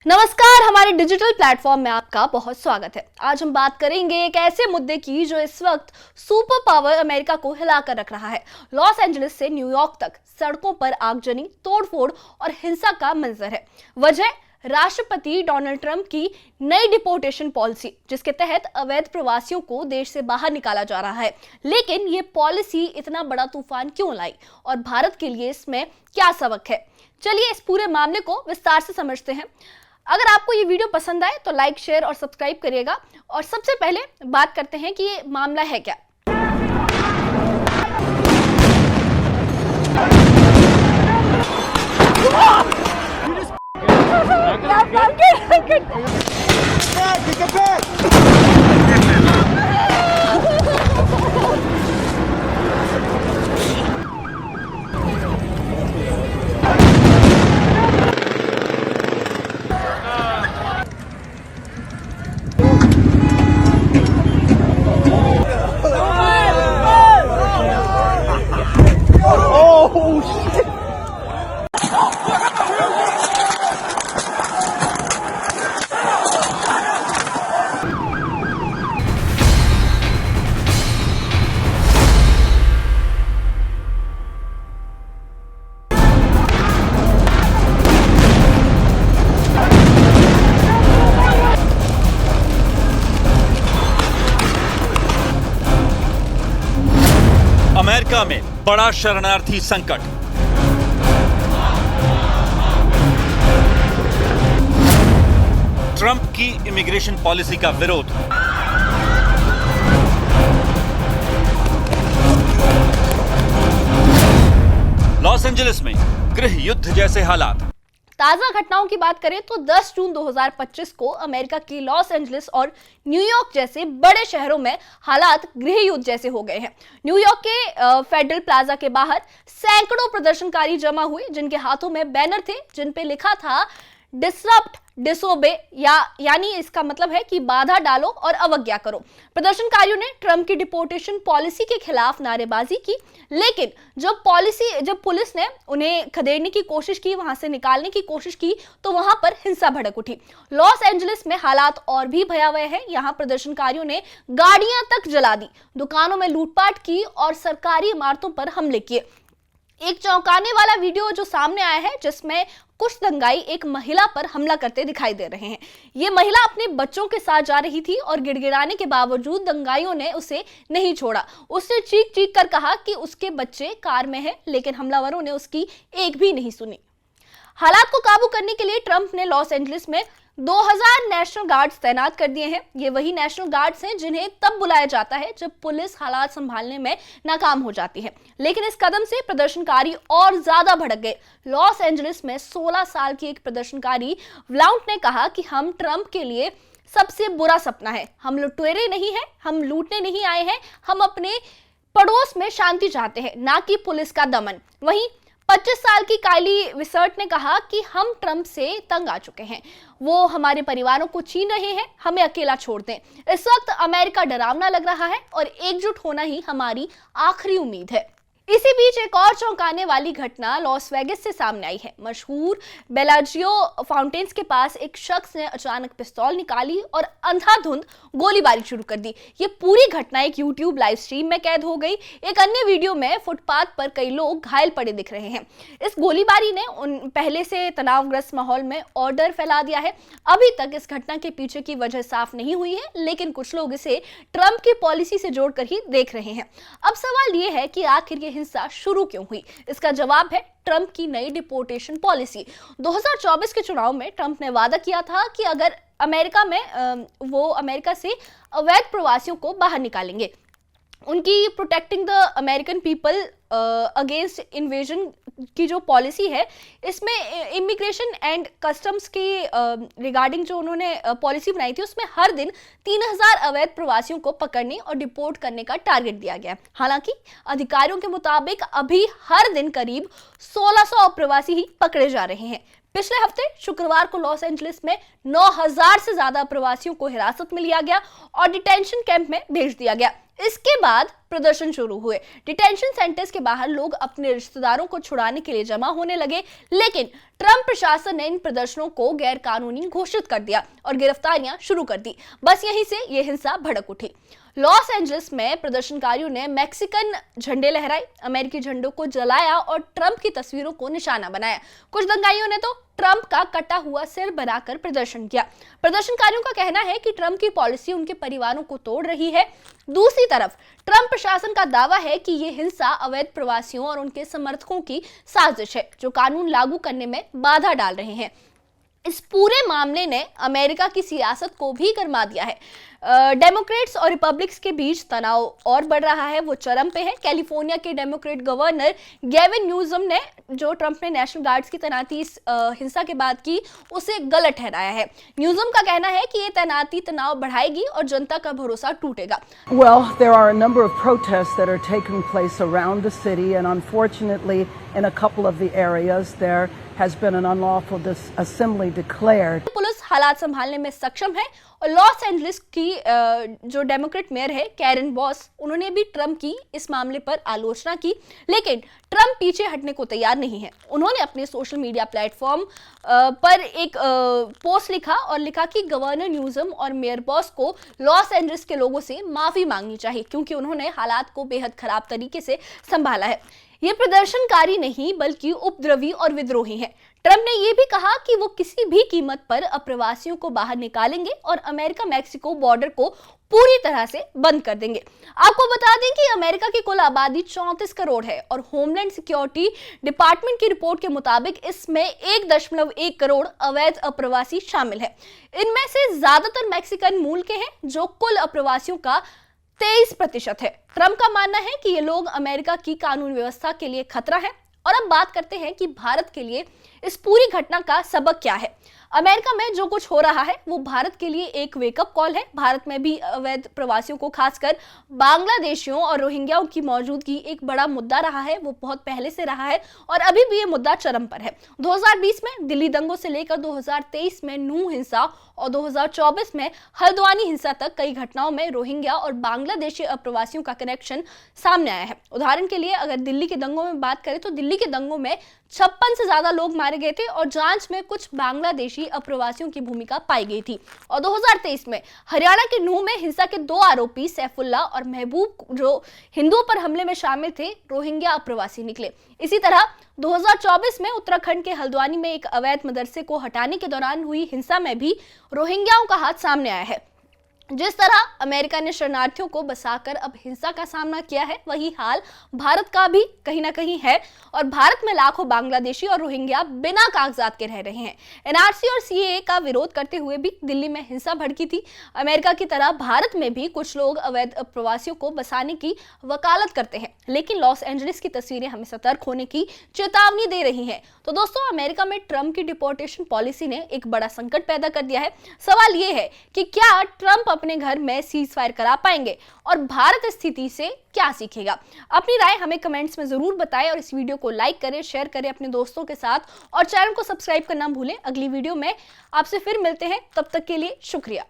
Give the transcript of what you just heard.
नमस्कार, हमारे digital platform में आपका बहुत स्वागत है। आज हम बात करेंगे एक ऐसे मुद्दे की जो इस वक्त सुपर पावर अमेरिका को हिलाकर रख रहा है। लॉस एंजलिस से न्यूयॉर्क तक सड़कों पर आगजनी, तोड़फोड़ और हिंसा का मंजर है। वजह राष्ट्रपति डोनाल्ड ट्रंप की नई डिपोर्टेशन पॉलिसी, जिसके तहत अवैध प्रवासियों को देश से बाहर निकाला जा रहा है। लेकिन ये पॉलिसी इतना बड़ा तूफान क्यों लाई और भारत के लिए इसमें क्या सबक है? चलिए इस पूरे मामले को विस्तार से समझते हैं। अगर आपको ये वीडियो पसंद आए तो लाइक, शेयर और सब्सक्राइब करिएगा। और सबसे पहले बात करते हैं कि ये मामला है क्या। अमेरिका में बड़ा शरणार्थी संकट। ट्रंप की इमिग्रेशन पॉलिसी का विरोध। लॉस एंजलिस में गृह युद्ध जैसे हालात। ताजा घटनाओं की बात करें तो 10 जून 2025 को अमेरिका की लॉस एंजलिस और न्यूयॉर्क जैसे बड़े शहरों में हालात गृह युद्ध जैसे हो गए हैं। न्यूयॉर्क के फेडरल प्लाजा के बाहर सैकड़ों प्रदर्शनकारी जमा हुए, जिनके हाथों में बैनर थे जिन पे लिखा था डिसरप्ट डिसोबे, यानी इसका मतलब है कि बाधा डालो और अवज्ञा करो। प्रदर्शनकारियों ने ट्रंप की डिपोर्टेशन पॉलिसी के खिलाफ नारेबाजी की, लेकिन जब पुलिस ने उन्हें खदेड़ने की कोशिश की, वहां से निकालने की कोशिश की, तो वहां पर हिंसा भड़क उठी। लॉस एंजलिस में हालात और भी भयावह है। यहाँ प्रदर्शनकारियों ने गाड़ियां तक जला दी, दुकानों में लूटपाट की और सरकारी इमारतों पर हमले किए। एक चौंकाने वाला वीडियो जो सामने आया है, जिसमें कुछ दंगाई एक महिला पर हमला करते दिखाई दे रहे हैं। ये महिला अपने बच्चों के साथ जा रही थी और गिड़गिड़ाने के बावजूद दंगाइयों ने उसे नहीं छोड़ा। उसने चीख चीख कर कहा कि उसके बच्चे कार में हैं, लेकिन हमलावरों ने उसकी एक भी नहीं सुनी। हालात को काबू करने के लिए ट्रंप ने लॉस एंजलिस में 2000 नेशनल गार्ड्स तैनात कर दिए हैं। ये वही नेशनल गार्ड्स हैं जिन्हें तब बुलाया जाता है जब पुलिस हालात संभालने में नाकाम हो जाती है। लेकिन इस कदम से प्रदर्शनकारी और ज्यादा भड़क गए। लॉस एंजलिस में 16 साल की एक प्रदर्शनकारी व्लाउंट ने कहा कि हम ट्रंप के लिए सबसे बुरा सपना है। हम लुटेरे नहीं हैं, हम लूटने नहीं आए हैं, हम अपने पड़ोस में शांति चाहते हैं, ना कि पुलिस का दमन। वहीं 25 साल की काइली विसर्ट ने कहा कि हम ट्रंप से तंग आ चुके हैं, वो हमारे परिवारों को छीन रहे हैं, हमें अकेला छोड़ दें। इस वक्त अमेरिका डरावना लग रहा है और एकजुट होना ही हमारी आखिरी उम्मीद है। इसी बीच एक और चौंकाने वाली घटना लॉस वेगस से सामने आई है। मशहूर बेलाजियो फाउंटेन्स के पास एक शख्स ने अचानक पिस्तौल निकाली और अंधाधुंध गोलीबारी शुरू कर दी। ये पूरी घटना एक यूट्यूब लाइव स्ट्रीम में कैद हो गई। एक अन्य वीडियो में फुटपाथ पर कई लोग घायल पड़े दिख रहे हैं। इस गोलीबारी ने पहले से तनावग्रस्त माहौल में ऑर्डर फैला दिया है। अभी तक इस घटना के पीछे की वजह साफ नहीं हुई है, लेकिन कुछ लोग इसे ट्रंप की पॉलिसी से जोड़कर ही देख रहे हैं। अब सवाल ये है कि आखिर ये हिंसा शुरू क्यों हुई? इसका जवाब है ट्रंप की नई डिपोर्टेशन पॉलिसी। 2024 के चुनाव में ट्रंप ने वादा किया था कि अगर वो अमेरिका से अवैध प्रवासियों को बाहर निकालेंगे। उनकी protecting the American people against invasion की जो पॉलिसी है, इसमें इमिग्रेशन एंड कस्टम्स के रिगार्डिंग जो उन्होंने पॉलिसी बनाई थी, उसमें हर दिन 3000 अवैध प्रवासियों को पकड़ने और डिपोर्ट करने का टारगेट दिया गया। हालांकि अधिकारियों के मुताबिक अभी हर दिन करीब 1600 प्रवासी ही पकड़े जा रहे हैं। पिछले हफ्ते शुक्रवार को लॉस एंजलिस में 9000 से ज्यादा प्रवासियों को हिरासत में लिया गया और डिटेंशन कैंप में भेज दिया गया। इसके बाद प्रदर्शन शुरू हुए। डिटेंशन सेंटर्स के बाहर लोग अपने रिश्तेदारों को छुड़ाने के लिए जमा होने लगे, लेकिन ट्रंप प्रशासन ने इन प्रदर्शनों को गैर कानूनी घोषित कर दिया और गिरफ्तारियां शुरू कर दी। बस यहीं से यह हिंसा भड़क उठी। लॉस एंजलिस में प्रदर्शनकारियों ने मैक्सिकन झंडे लहराए, अमेरिकी झंडों को जलाया और ट्रंप की तस्वीरों को निशाना बनाया। कुछ दंगाइयों ने तो ट्रंप का कटा हुआ सिर बनाकर प्रदर्शन किया। प्रदर्शनकारियों का कहना है कि ट्रंप की पॉलिसी उनके परिवारों को तोड़ रही है। दूसरी तरफ ट्रंप प्रशासन का दावा है कि यह हिंसा अवैध प्रवासियों और उनके समर्थकों की साजिश है, जो कानून लागू करने में बाधा डाल रहे हैं। इस पूरे मामले ने अमेरिका की सियासत को भी गरमा दिया है। डेमोक्रेट्स और रिपब्लिक्स के बीच तनाव और बढ़ रहा है, वो चरम पे है। कैलिफोर्निया के डेमोक्रेट गवर्नर गेविन न्यूसम ने, जो ट्रंप ने नेशनल गार्ड्स की तैनाती इस हिंसा के बाद की, उसे गलत ठहराया है। न्यूसम का कहना है कि ये तैनाती तनाव बढ़ाएगी और जनता का भरोसा टूटेगा। Well, there are a number of protests that are taking place around the city, and unfortunately, in a couple of the areas, there has been an unlawful assembly declared. Police हालात संभालने में सक्षम है और लॉस एंजलिस की जो Democrat mayor है Karen boss, उन्होंने भी ट्रंप की इस मामले पर आलोचना की, लेकिन ट्रंप पीछे हटने को तैयार नहीं है। उन्होंने अपने सोशल मीडिया प्लेटफॉर्म पर एक पोस्ट लिखा और लिखा कि गवर्नर न्यूसम और मेयर बॉस को लॉस एंजलिस के लोगों से माफी मांगनी चाहिए, क्योंकि उन्होंने हालात को बेहद खराब तरीके से संभाला है। ये प्रदर्शनकारी नहीं बल्कि उपद्रवी और विद्रोही हैं। ट्रंप ने यह भी कहा कि वो किसी भी कीमत पर अप्रवासियों को बाहर निकालेंगे और अमेरिका मैक्सिको बॉर्डर को पूरी तरह से बंद कर देंगे। आपको बता दें कि अमेरिका की कुल आबादी 34 करोड़ है और होमलैंड सिक्योरिटी डिपार्टमेंट की रिपोर्ट के मुताबिक इसमें 1.1 करोड़ अवैध अप्रवासी शामिल है। इनमें से ज्यादातर मैक्सिकन मूल के हैं, जो कुल अप्रवासियों का 23% है। ट्रंप का मानना है कि ये लोग अमेरिका की कानून व्यवस्था के लिए खतरा है। और अब बात करते हैं कि भारत के लिए इस पूरी घटना का सबक क्या है। अमेरिका में जो कुछ हो रहा है वो भारत के लिए एक वेकअप कॉल है। भारत में भी अवैध प्रवासियों को, खासकर बांग्लादेशियों और रोहिंग्याओं की मौजूदगी एक बड़ा मुद्दा रहा है। वो बहुत पहले से रहा है और अभी भी ये मुद्दा चरम पर है। 2020 में दिल्ली दंगों से लेकर 2023 में नूह हिंसा और 2024 में हल्द्वानी हिंसा तक कई घटनाओं में रोहिंग्या और बांग्लादेशी अप्रवासियों का कनेक्शन सामने आया है। उदाहरण के लिए अगर दिल्ली के दंगों में बात करें तो दिल्ली के दंगों में 56 से ज्यादा लोग मारे गए थे और जांच में कुछ बांग्लादेशी अप्रवासियों की भूमिका पाई गई थी। और 2023 में हरियाणा के नूह में हिंसा के 2 आरोपी सैफुल्ला और महबूब, जो हिंदुओं पर हमले में शामिल थे, रोहिंग्या अप्रवासी निकले। इसी तरह 2024 में उत्तराखंड के हल्द्वानी में एक अवैध मदरसे को हटाने के दौरान हुई हिंसा में भी रोहिंग्याओं का हाथ सामने आया है। जिस तरह अमेरिका ने शरणार्थियों को बसाकर अब हिंसा का सामना किया है, वही हाल भारत का भी कहीं ना कहीं है और भारत में लाखों बांग्लादेशी और रोहिंग्या बिना कागजात के रह रहे हैं। एनआरसी और सीएए का विरोध करते हुए भी दिल्ली में हिंसा भड़की थी। अमेरिका की तरह भारत में भी कुछ लोग अवैध प्रवासियों को बसाने की वकालत करते हैं, लेकिन लॉस एंजलिस की तस्वीरें हमें सतर्क होने की चेतावनी दे रही हैं। तो दोस्तों, अमेरिका में ट्रंप की डिपोर्टेशन पॉलिसी ने एक बड़ा संकट पैदा कर दिया है। सवाल यह है कि क्या ट्रंप अपने घर में सीज फायर करा पाएंगे और भारत स्थिति से क्या सीखेगा? अपनी राय हमें कमेंट्स में जरूर बताएं और इस वीडियो को लाइक करें, शेयर करें अपने दोस्तों के साथ और चैनल को सब्सक्राइब करना भूलें। अगली वीडियो में आपसे फिर मिलते हैं, तब तक के लिए शुक्रिया।